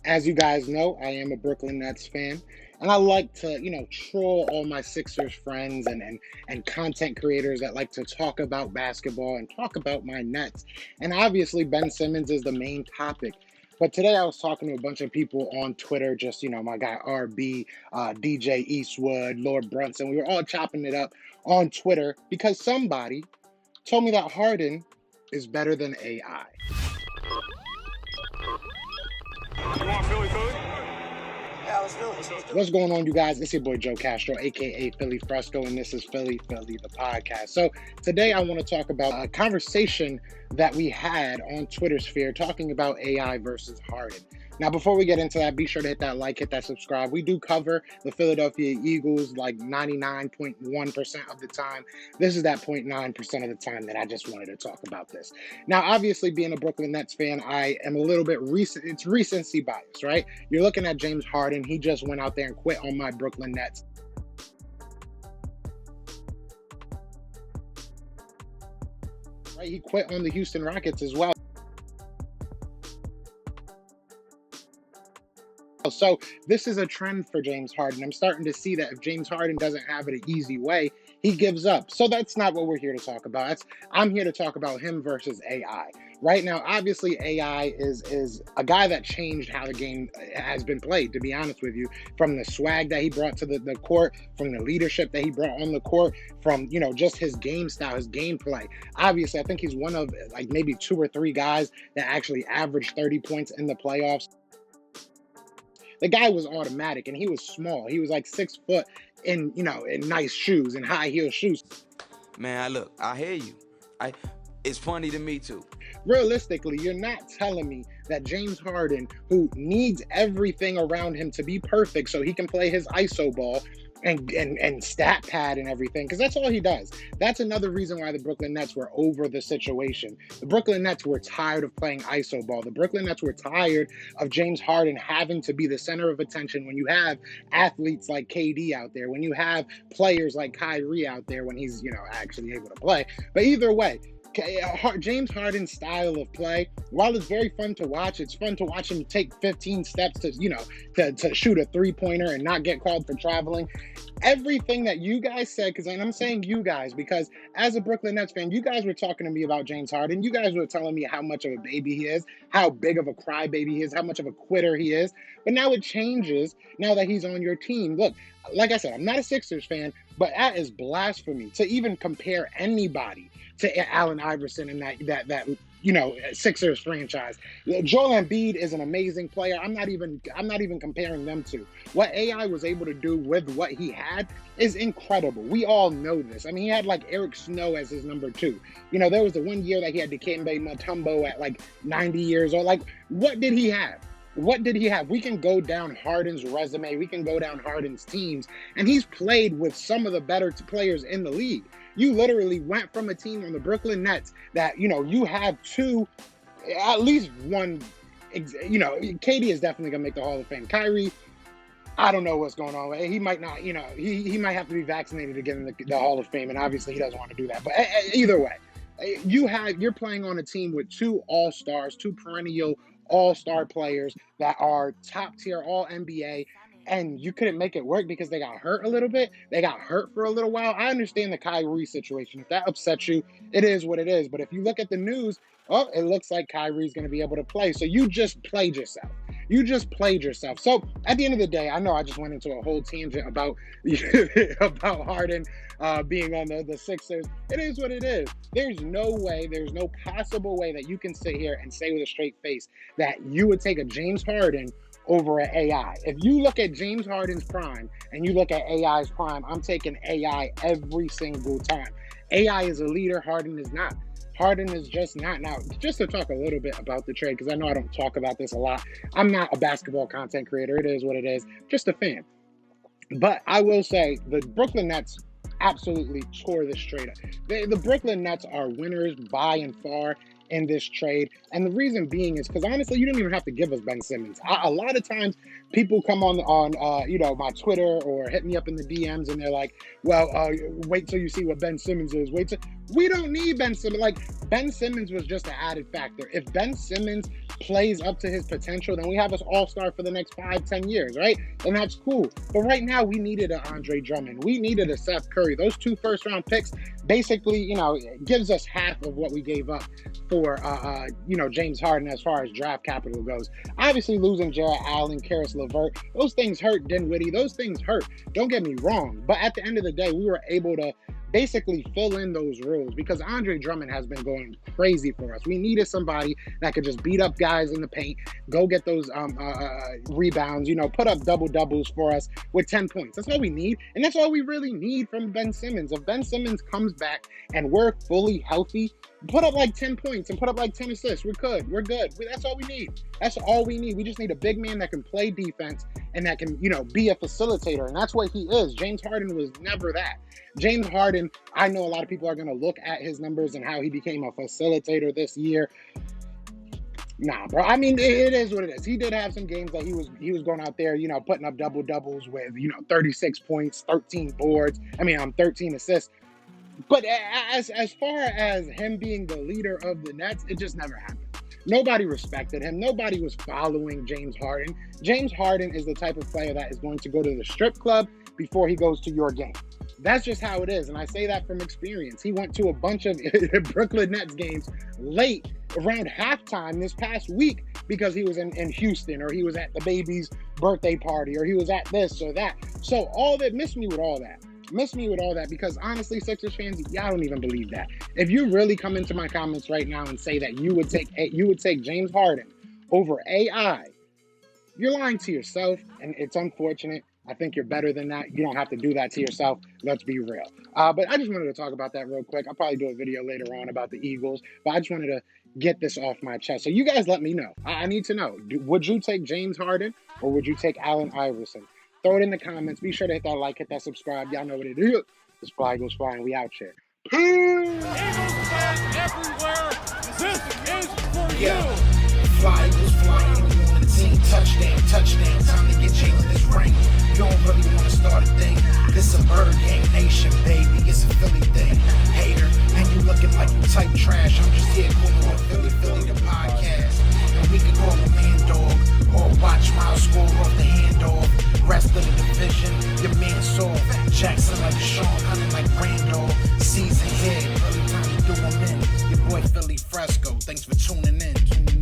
As you guys know, I am a Brooklyn Nets fan, and I like to, troll all my Sixers friends and content creators that like to talk about basketball and talk about my Nets. And obviously, Ben Simmons is the main topic. But today I was talking to a bunch of people on Twitter, just, my guy RB, DJ Eastwood, Lord Brunson. We were all chopping it up on Twitter because somebody told me that Harden is better than AI. You want Philly food? Yeah, let's do it. What's going on, you guys? It's your boy Joe Castro, aka Philly Fresco, and this is Philly the podcast. So today I want to talk about a conversation that we had on Twitter sphere talking about AI versus Harden. Now, before we get into that, be sure to hit that like, hit that subscribe. We do cover the Philadelphia Eagles like 99.1% of the time. This is that 0.9% of the time that I just wanted to talk about this. Now, obviously, being a Brooklyn Nets fan, I am a little bit it's recency bias, right? You're looking at James Harden. He just went out there and quit on my Brooklyn Nets. Right? He quit on the Houston Rockets as well. So this is a trend for James Harden. I'm starting to see that if James Harden doesn't have it an easy way, he gives up. So that's not what we're here to talk about. I'm here to talk about him versus AI. Right now, obviously, AI is a guy that changed how the game has been played, to be honest with you, from the swag that he brought to the court, from the leadership that he brought on the court, from, just his game style, his gameplay. Obviously, I think he's one of like maybe 2 or 3 guys that actually averaged 30 points in the playoffs. The guy was automatic, and he was small. He was like 6 foot in nice shoes and high heel shoes. Man, I hear you. It's funny to me too. Realistically, you're not telling me that James Harden, who needs everything around him to be perfect so he can play his ISO ball and stat pad and everything, because that's all he does. That's another reason why the Brooklyn Nets were over the situation. The Brooklyn Nets were tired of playing ISO ball. The Brooklyn Nets were tired of James Harden having to be the center of attention when you have athletes like KD out there, when you have players like Kyrie out there when he's, actually able to play. But either way, James Harden's style of play, while it's very fun to watch, it's fun to watch him take 15 steps to shoot a 3-pointer and not get called for traveling. Everything that you guys said, and I'm saying you guys because as a Brooklyn Nets fan, you guys were talking to me about James Harden. You guys were telling me how much of a baby he is, how big of a crybaby he is, how much of a quitter he is. But now it changes now that he's on your team. Look, like I said, I'm not a Sixers fan, but that is blasphemy to even compare anybody to Allen Iverson and that Sixers franchise. Joel Embiid is an amazing player. I'm not even comparing them to. What AI was able to do with what he had is incredible. We all know this. I mean, he had like Eric Snow as his number 2. There was the one year that he had Dikembe Mutombo at like 90 years old. Like, what did he have? What did he have? We can go down Harden's resume. We can go down Harden's teams. And he's played with some of the better players in the league. You literally went from a team on the Brooklyn Nets that, you have at least one, KD is definitely going to make the Hall of Fame. Kyrie, I don't know what's going on. He might not, he might have to be vaccinated to get in the Hall of Fame. And obviously he doesn't want to do that. But either way, you're playing on a team with 2 all-stars, 2 perennial all-star players that are top tier all NBA, and you couldn't make it work because they got hurt a little bit. They got hurt for a little while. I understand the Kyrie situation. If that upsets you, it is what it is. But if you look at the news, it looks like Kyrie's going to be able to play. So you just played yourself. So at the end of the day, I know I just went into a whole tangent about about Harden being on the Sixers. It is what it is. There's no possible way that you can sit here and say with a straight face that you would take a James Harden over an AI. If you look at James Harden's prime and you look at AI's prime, I'm taking AI every single time. AI is a leader. Harden is not. Harden is just not. Now, just to talk a little bit about the trade, because I know I don't talk about this a lot. I'm not a basketball content creator. It is what it is. Just a fan. But I will say the Brooklyn Nets absolutely tore this trade up. The Brooklyn Nets are winners by and far in this trade. And the reason being is because honestly, you didn't even have to give us Ben Simmons. A lot of times people come on my Twitter or hit me up in the DMs and they're like, well, wait till you see what Ben Simmons is. We don't need Ben Simmons. Like, Ben Simmons was just an added factor. If Ben Simmons plays up to his potential, then we have us all-star for the next 5-10 years, right? And that's cool. But right now, we needed an Andre Drummond. We needed a Seth Curry. Those 2 first-round picks basically, gives us half of what we gave up for, James Harden as far as draft capital goes. Obviously, losing Jarrett Allen, Karis LeVert, those things hurt. Dinwiddie, those things hurt. Don't get me wrong. But at the end of the day, we were able to basically fill in those roles because Andre Drummond has been going crazy for us. We needed somebody that could just beat up guys in the paint, go get those rebounds, put up double-doubles for us with 10 points. That's all we need, and that's all we really need from Ben Simmons. If Ben Simmons comes back and we're fully healthy, put up like 10 points and put up like 10 assists. We're good. That's all we need. That's all we need. We just need a big man that can play defense and that can, be a facilitator, and that's what he is. James Harden was never that. James Harden, I know a lot of people are going to look at his numbers and how he became a facilitator this year. Nah, bro. I mean, it is what it is. He did have some games that he was going out there, putting up double-doubles with, 36 points, 13 boards. 13 assists. But as far as him being the leader of the Nets, it just never happened. Nobody respected him. Nobody was following James Harden. James Harden is the type of player that is going to go to the strip club before he goes to your game. That's just how it is, and I say that from experience. He went to a bunch of Brooklyn Nets games late, around halftime this past week, because he was in Houston, or he was at the baby's birthday party, or he was at this or that. So all that, miss me with all that, because honestly, Sixers fans, y'all don't even believe that. If you really come into my comments right now and say that you would take James Harden over AI, you're lying to yourself, and it's unfortunate. I think you're better than that. You don't have to do that to yourself. Let's be real. But I just wanted to talk about that real quick. I'll probably do a video later on about the Eagles, but I just wanted to get this off my chest. So you guys let me know. I need to know. Would you take James Harden or would you take Allen Iverson? Throw it in the comments. Be sure to hit that like, hit that subscribe. Y'all know what it is. This fly goes flying. We out here. Eagles fans everywhere, this is for you. Fly goes flying on the team. Touchdown. Time to get Jalen this ring. You don't really want to start a thing. This a Bird Gang Nation, baby. It's a Philly thing. Hater, and you looking like you type trash. I'm just here calling on Philly the podcast. And we can call a man dog or watch Miles score off the handoff. Rest of the division, your man saw Jackson like Sean, hunting like Randall. Season head, early time to do him in. Your boy Philly Fresco. Thanks for tuning in.